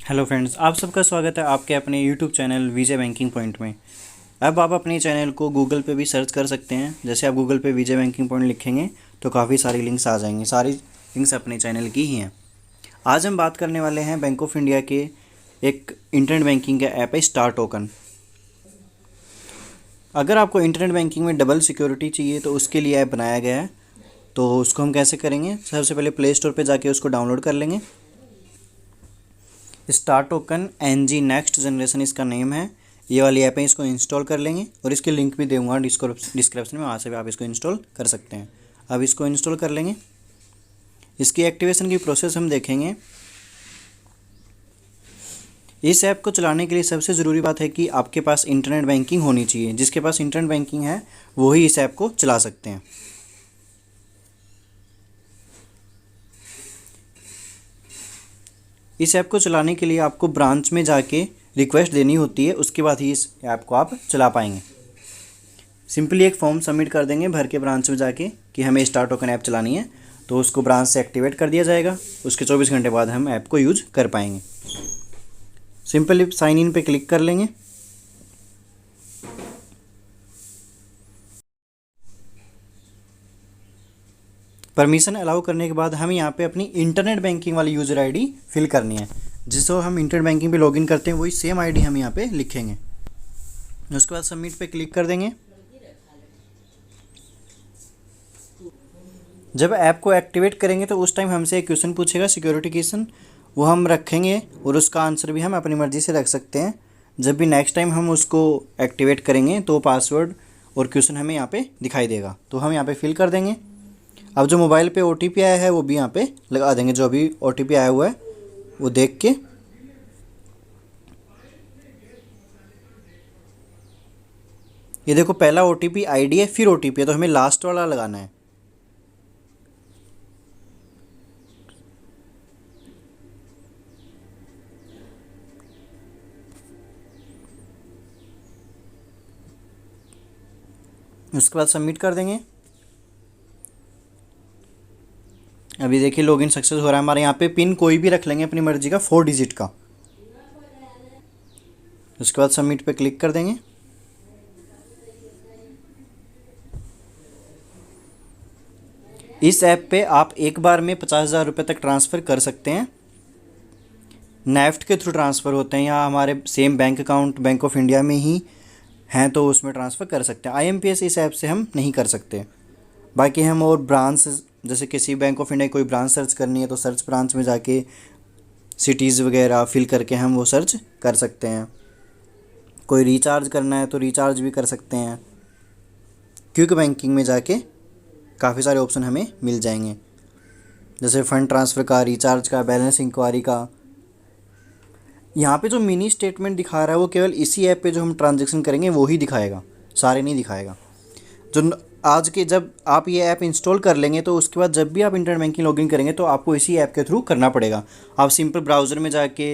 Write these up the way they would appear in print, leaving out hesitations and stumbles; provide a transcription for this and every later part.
Hello friends, आप सबका स्वागत है आपके अपने यूट्यूब चैनल विजय बैंकिंग पॉइंट में। अब आप अपने चैनल को गूगल पे भी सर्च कर सकते हैं। जैसे आप गूगल पे विजय बैंकिंग पॉइंट लिखेंगे तो काफ़ी सारी लिंक्स आ जाएंगी। सारी लिंक्स अपने चैनल की ही हैं। आज हम बात करने वाले हैं बैंक ऑफ इंडिया के एक इंटरनेट बैंकिंग का ऐप है स्टार टोकन। अगर आपको इंटरनेट बैंकिंग में डबल सिक्योरिटी चाहिए तो उसके लिए ऐप बनाया गया है। तो उसको हम कैसे करेंगे? सबसे पहले प्ले स्टोर पे जाके उसको डाउनलोड कर लेंगे। Star token NG next generation इसका नेम है। ये वाली ऐप है, इसको इंस्टॉल कर लेंगे और इसके लिंक भी दूंगा डिस्क्रिप्शन में, वहाँ से भी आप इसको इंस्टॉल कर सकते हैं। अब इसको इंस्टॉल कर लेंगे। इसकी एक्टिवेशन की प्रोसेस हम देखेंगे। इस ऐप को चलाने के लिए सबसे ज़रूरी बात है कि आपके पास इंटरनेट बैंकिंग होनी चाहिए। जिसके पास इंटरनेट बैंकिंग है वो ही इस ऐप को चला सकते हैं। इस ऐप को चलाने के लिए आपको ब्रांच में जाके रिक्वेस्ट देनी होती है, उसके बाद ही इस ऐप को आप चला पाएंगे। सिंपली एक फॉर्म सबमिट कर देंगे भर के ब्रांच में जाके कि हमें स्टार टोकन ऐप चलानी है, तो उसको ब्रांच से एक्टिवेट कर दिया जाएगा। उसके 24 घंटे बाद हम ऐप को यूज कर पाएंगे। सिंपली साइन इन पे क्लिक कर लेंगे। परमिशन अलाउ करने के बाद हम यहाँ पे अपनी इंटरनेट बैंकिंग वाली यूज़र आईडी फिल करनी है। जिसको हम इंटरनेट बैंकिंग पे लॉगिन करते हैं वही सेम आईडी हम यहाँ पे लिखेंगे। उसके बाद सबमिट पे क्लिक कर देंगे। जब ऐप को एक्टिवेट करेंगे तो उस टाइम हमसे एक क्वेश्चन पूछेगा, सिक्योरिटी क्वेश्चन, वो हम रखेंगे और उसका आंसर भी हम अपनी मर्ज़ी से रख सकते हैं। जब भी नेक्स्ट टाइम हम उसको एक्टिवेट करेंगे तो पासवर्ड और क्वेश्चन हमें यहाँ पे दिखाई देगा, तो हम यहाँ पे फिल कर देंगे। अब जो मोबाइल पे OTP आया है वो भी यहाँ पे लगा देंगे। जो अभी OTP आया हुआ है वो देख के ये देखो, पहला OTP ID है, फिर OTP है, तो हमें लास्ट वाला लगाना है। उसके बाद सबमिट कर देंगे। अभी देखिए लॉगिन सक्सेस हो रहा है हमारे। यहाँ पे पिन कोई भी रख लेंगे अपनी मर्जी का, 4 डिजिट का। उसके बाद सबमिट पे क्लिक कर देंगे। इस ऐप पे आप एक बार में 50,000 रुपये तक ट्रांसफ़र कर सकते हैं। नेफ्ट के थ्रू ट्रांसफ़र होते हैं, या हमारे same bank account bank of India में ही हैं तो उसमें ट्रांसफ़र कर सकते हैं। IMPS इस ऐप से हम नहीं कर सकते। बाकी हम और ब्रांच, जैसे किसी बैंक ऑफ इंडिया कोई ब्रांच सर्च करनी है तो सर्च ब्रांच में जाके सिटीज़ वगैरह फिल करके हम वो सर्च कर सकते हैं। कोई रिचार्ज करना है तो रिचार्ज भी कर सकते हैं। क्विक बैंकिंग में जाके काफ़ी सारे ऑप्शन हमें मिल जाएंगे, जैसे फ़ंड ट्रांसफ़र का, रिचार्ज का, बैलेंस इंक्वायरी का। यहाँ पे जो मिनी स्टेटमेंट दिखा रहा है वो केवल इसी ऐप पे जो हम ट्रांजैक्शन करेंगे वो ही दिखाएगा, सारे नहीं दिखाएगा। जो आज के जब आप ये ऐप इंस्टॉल कर लेंगे तो उसके बाद जब भी आप इंटरनेट बैंकिंग लॉगिन करेंगे तो आपको इसी ऐप के थ्रू करना पड़ेगा। आप सिंपल ब्राउज़र में जाके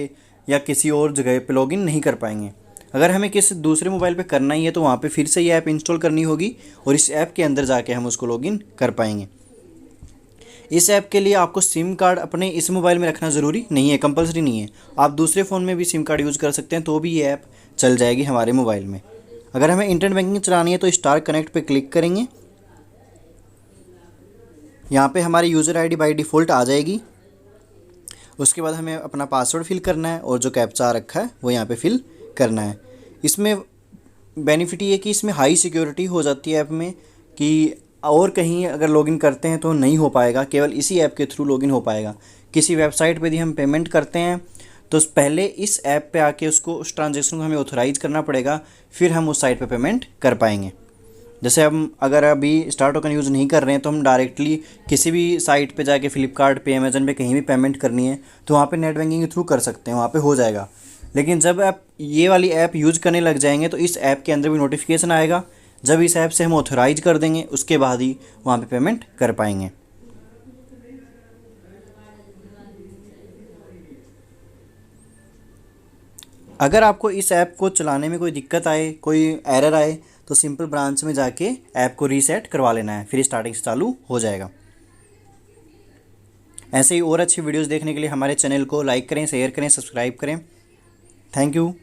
या किसी और जगह पे लॉगिन नहीं कर पाएंगे। अगर हमें किसी दूसरे मोबाइल पे करना ही है तो वहाँ पे फिर से ये ऐप इंस्टॉल करनी होगी और इस ऐप के अंदर जाके हम उसको लॉगिन कर पाएंगे। इस ऐप के लिए आपको सिम कार्ड अपने इस मोबाइल में रखना ज़रूरी नहीं है, कंपलसरी नहीं है। आप दूसरे फ़ोन में भी सिम कार्ड यूज़ कर सकते हैं तो भी ये ऐप चल जाएगी हमारे मोबाइल में। अगर हमें इंटरनेट बैंकिंग चलानी है तो स्टार कनेक्ट पे क्लिक करेंगे। यहाँ पे हमारी यूज़र आईडी बाय डिफ़ॉल्ट आ जाएगी। उसके बाद हमें अपना पासवर्ड फिल करना है और जो कैप्चा आ रखा है वो यहाँ पे फिल करना है। इसमें बेनिफिट ये कि इसमें हाई सिक्योरिटी हो जाती है ऐप में, कि और कहीं अगर लॉगिन करते हैं तो नहीं हो पाएगा, केवल इसी ऐप के थ्रू लॉगिन हो पाएगा। किसी वेबसाइट पे भी हम पेमेंट करते हैं तो पहले इस ऐप पे आके उसको, उस ट्रांजेक्शन को हमें ऑथराइज़ करना पड़ेगा, फिर हम उस साइट पे पेमेंट कर पाएंगे। जैसे हम अगर अभी स्टार टोकन यूज़ नहीं कर रहे हैं तो हम डायरेक्टली किसी भी साइट पे जाके फ्लिपकार्ट पे, अमेजन पे कहीं भी पेमेंट करनी है तो वहाँ पे नेट बैंकिंग के थ्रू कर सकते हैं, वहाँ पे हो जाएगा। लेकिन जब आप ये वाली ऐप यूज़ करने लग जाएंगे तो इस ऐप के अंदर भी नोटिफिकेशन आएगा। जब इस ऐप से हम ऑथराइज कर देंगे उसके बाद ही वहाँ पे पेमेंट कर पाएंगे। अगर आपको इस ऐप को चलाने में कोई दिक्कत आए, कोई एरर आए, तो सिंपल ब्रांच में जाके ऐप को रीसेट करवा लेना है, फिर स्टार्टिंग से चालू हो जाएगा। ऐसे ही और अच्छी वीडियोस देखने के लिए हमारे चैनल को लाइक करें, शेयर करें, सब्सक्राइब करें। Thank you.